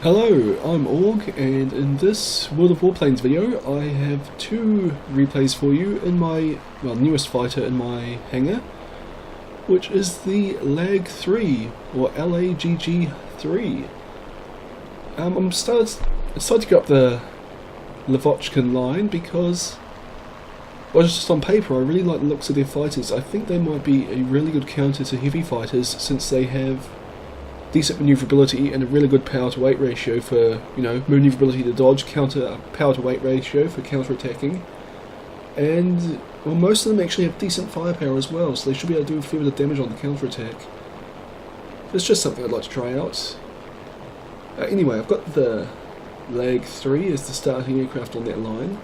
Hello, I'm Org, and in this World of Warplanes video I have two replays for you in my newest fighter in my hangar, which is the LaGG-3, or LaGG-3. I'm started to go up the Lavochkin line because, well, just on paper I really like the looks of their fighters. I think they might be a really good counter to heavy fighters since they have decent manoeuvrability and a really good power to weight ratio for, manoeuvrability to dodge, power to weight ratio for counter-attacking. And, well, most of them actually have decent firepower as well, so they should be able to do a fair bit of damage on the counter-attack. It's just something I'd like to try out. Anyway, I've got the LaGG-3 as the starting aircraft on that line.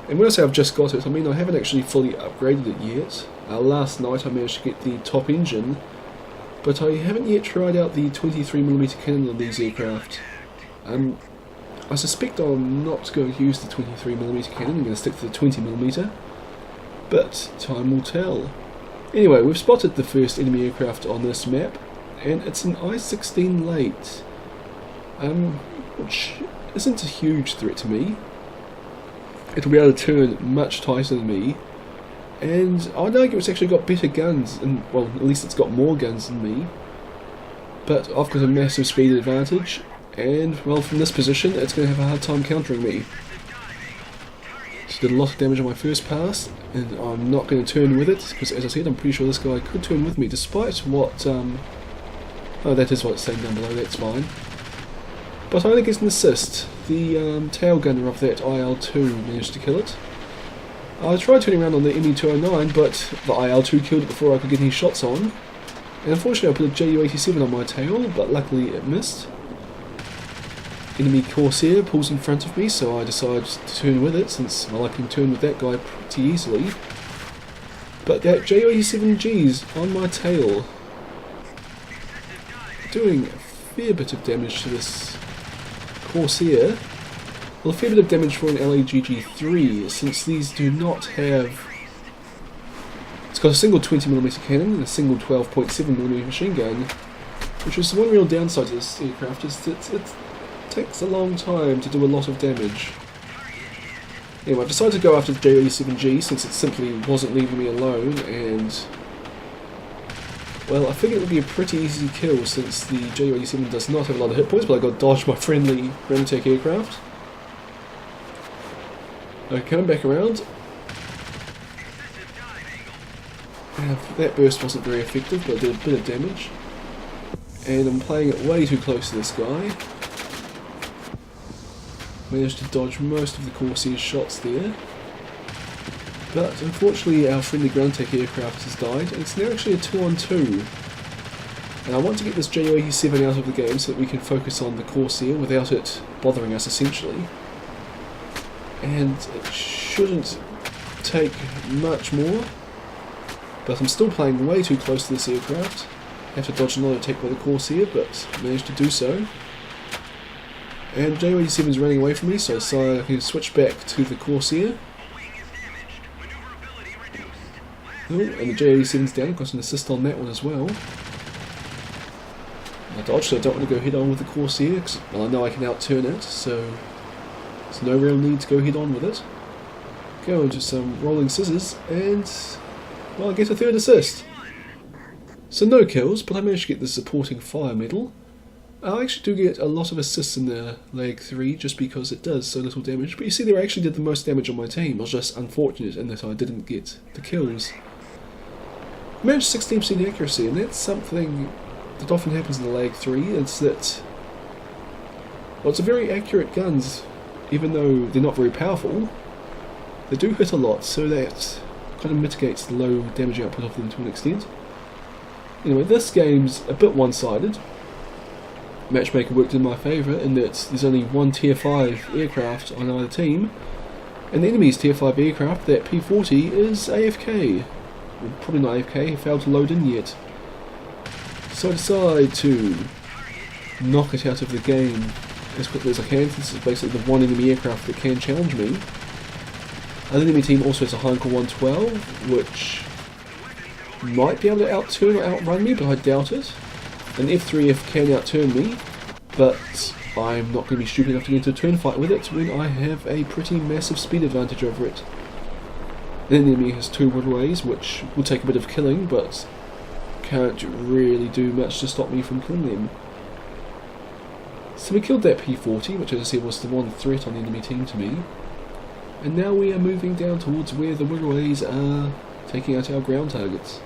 And when I say I've just got it, I mean I haven't actually fully upgraded it yet. Last night I managed to get the top engine, but I haven't yet tried out the 23mm cannon on these aircraft. I suspect I'm not going to use the 23mm cannon, I'm going to stick to the 20mm, but time will tell. Anyway, we've spotted the first enemy aircraft on this map, and it's an I-16 late, which isn't a huge threat to me. It'll be able to turn much tighter than me, and I'd argue it's actually got better guns, and well, at least it's got more guns than me. But I've got a massive speed advantage, and well, from this position, it's going to have a hard time countering me. So did a lot of damage on my first pass, and I'm not going to turn with it, because as I said, I'm pretty sure this guy could turn with me, despite what, oh, that is what it's saying down below, that's fine. But I only get an assist. The tail gunner of that IL-2 managed to kill it. I tried turning around on the ME-209, but the IL-2 killed it before I could get any shots on. And unfortunately I put a Ju-87 on my tail, but luckily it missed. Enemy Corsair pulls in front of me, so I decided to turn with it, since well, I can turn with that guy pretty easily. But that Ju-87G's on my tail, doing a fair bit of damage to this Corsair. Well, a fair bit of damage for an LaGG-3, since these do not have... It's got a single 20mm cannon and a single 12.7mm machine gun, which is the one real downside to this aircraft, is that it takes a long time to do a lot of damage. Anyway, I've decided to go after the Ju-87G since it simply wasn't leaving me alone, and well, I figured it would be a pretty easy kill since the Ju-87 does not have a lot of hit points, but I got to dodge my friendly Ramtech aircraft. Okay, coming back around. That burst wasn't very effective, but it did a bit of damage. And I'm playing it way too close to this guy. Managed to dodge most of the Corsair's shots there. But unfortunately our friendly ground tech aircraft has died, and it's now actually a 2-on-2. And I want to get this Ju-87 out of the game so that we can focus on the Corsair without it bothering us essentially. And it shouldn't take much more, but I'm still playing way too close to this aircraft. Have to dodge another attack by the Corsair, but managed to do so. And Ju-87 is running away from me, so I decided I can switch back to the Corsair. Oh, and the Ju-87's down, got an assist on that one as well. I dodged, so I don't want to go head on with the Corsair, because well, I know I can outturn it, so there's no real need to go head on with it. Go into some rolling scissors, and well, I get a third assist. So no kills, but I managed to get the supporting fire medal. I actually do get a lot of assists in the LaGG-3 just because it does so little damage, but you see there I actually did the most damage on my team. I was just unfortunate in that I didn't get the kills. I managed 16% accuracy, and that's something that often happens in the LaGG-3, it's that, well, it's a very accurate guns, even though they're not very powerful. They do hit a lot, so that kind of mitigates the low damage output of them to an extent. Anyway, this game's a bit one-sided. Matchmaker worked in my favour in that there's only one tier 5 aircraft on either team, and the enemy's tier 5 aircraft, that P-40, is AFK. Well, probably not AFK, he failed to load in yet. So I decide to knock it out of the game as quickly as I can. This is basically the one enemy aircraft that can challenge me. And the enemy team also has a Heinkel 112, which might be able to outturn or outrun me, but I doubt it. An F3F can outturn me, but I'm not going to be stupid enough to get into a turn fight with it when I have a pretty massive speed advantage over it. The enemy has 2 waterways, which will take a bit of killing, but can't really do much to stop me from killing them. So we killed that P-40, which as I said was the one threat on the enemy team to me. And now we are moving down towards where the waterways are taking out our ground targets.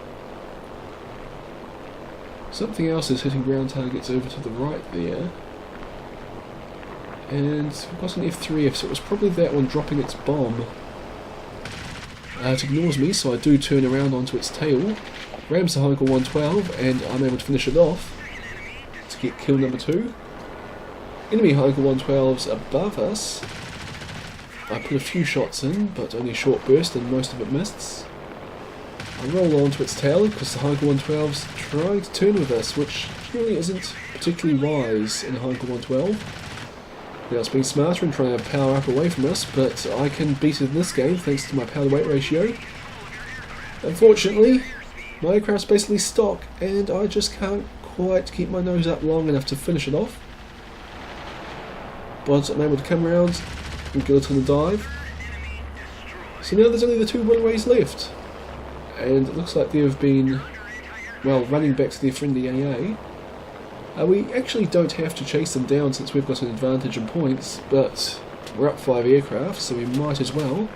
Something else is hitting ground targets over to the right there. And we've got an F3F, so it was probably that one dropping its bomb. It ignores me, so I do turn around onto its tail, rams the Heinkel 112, and I'm able to finish it off to get kill number 2. Enemy Heinkel 112s above us. I put a few shots in, but only a short burst and most of it missed. I roll onto its tail because the Heinkel 112's trying to turn with us, which really isn't particularly wise in a Heinkel 112. Now it's being smarter and trying to power up away from us, but I can beat it in this game thanks to my power to weight ratio. Unfortunately, my aircraft's basically stock and I just can't quite keep my nose up long enough to finish it off. But I'm able to come around and get it on the dive. So now there's only the 2 waterways left. And it looks like they have been, well, running back to their friendly AA. We actually don't have to chase them down since we've got an advantage in points, but we're up 5 aircraft, so we might as well.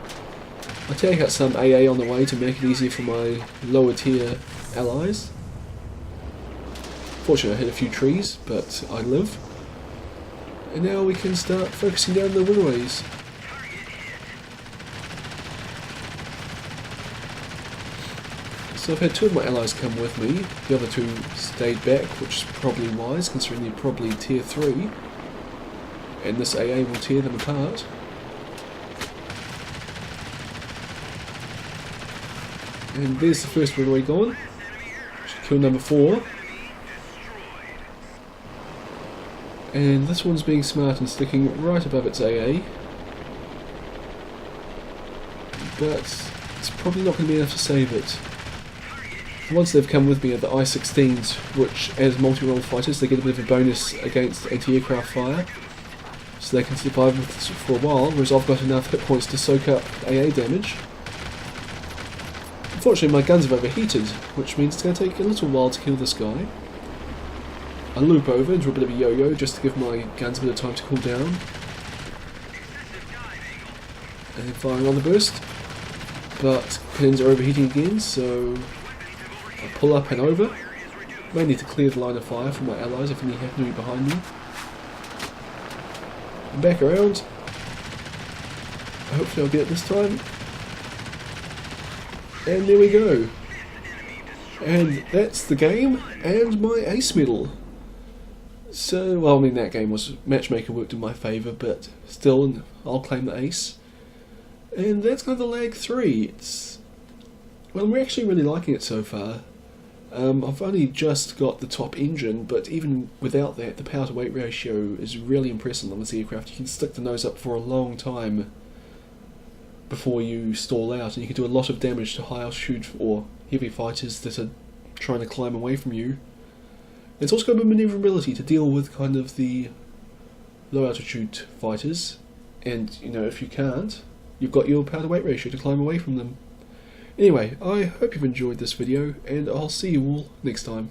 I take out some AA on the way to make it easier for my lower tier allies. Fortunately I hit a few trees, but I live. And now we can start focusing down the waterways. So I've had 2 of my allies come with me, the other 2 stayed back, which is probably wise considering they're probably tier 3, and this AA will tear them apart. And there's the first waterway gone, kill number 4. And this one's being smart and sticking right above its AA, but it's probably not going to be enough to save it. Once they've come with me are the I-16s, which as multi-role fighters they get a bit of a bonus against anti-aircraft fire, so they can survive with this for a while, whereas I've got enough hit points to soak up AA damage. Unfortunately my guns have overheated, which means it's going to take a little while to kill this guy. I loop over into a bit of a yo-yo just to give my guns a bit of time to cool down. And firing on the burst, but pins are overheating again, so I pull up and over, mainly to clear the line of fire from my allies if any happen to be behind me. And back around. Hopefully I'll get it this time. And there we go. And that's the game, and my ace medal. So, well, I mean that game was, matchmaker worked in my favour, but still, I'll claim the ace. And that's kind of the LaGG-3. It's, well, we're actually really liking it so far. I've only just got the top engine, but even without that, the power to weight ratio is really impressive on this aircraft. You can stick the nose up for a long time before you stall out, and you can do a lot of damage to high altitude or heavy fighters that are trying to climb away from you. It's also got a maneuverability to deal with kind of the low altitude fighters, and you know, if you can't, you've got your power to weight ratio to climb away from them. Anyway, I hope you've enjoyed this video, and I'll see you all next time.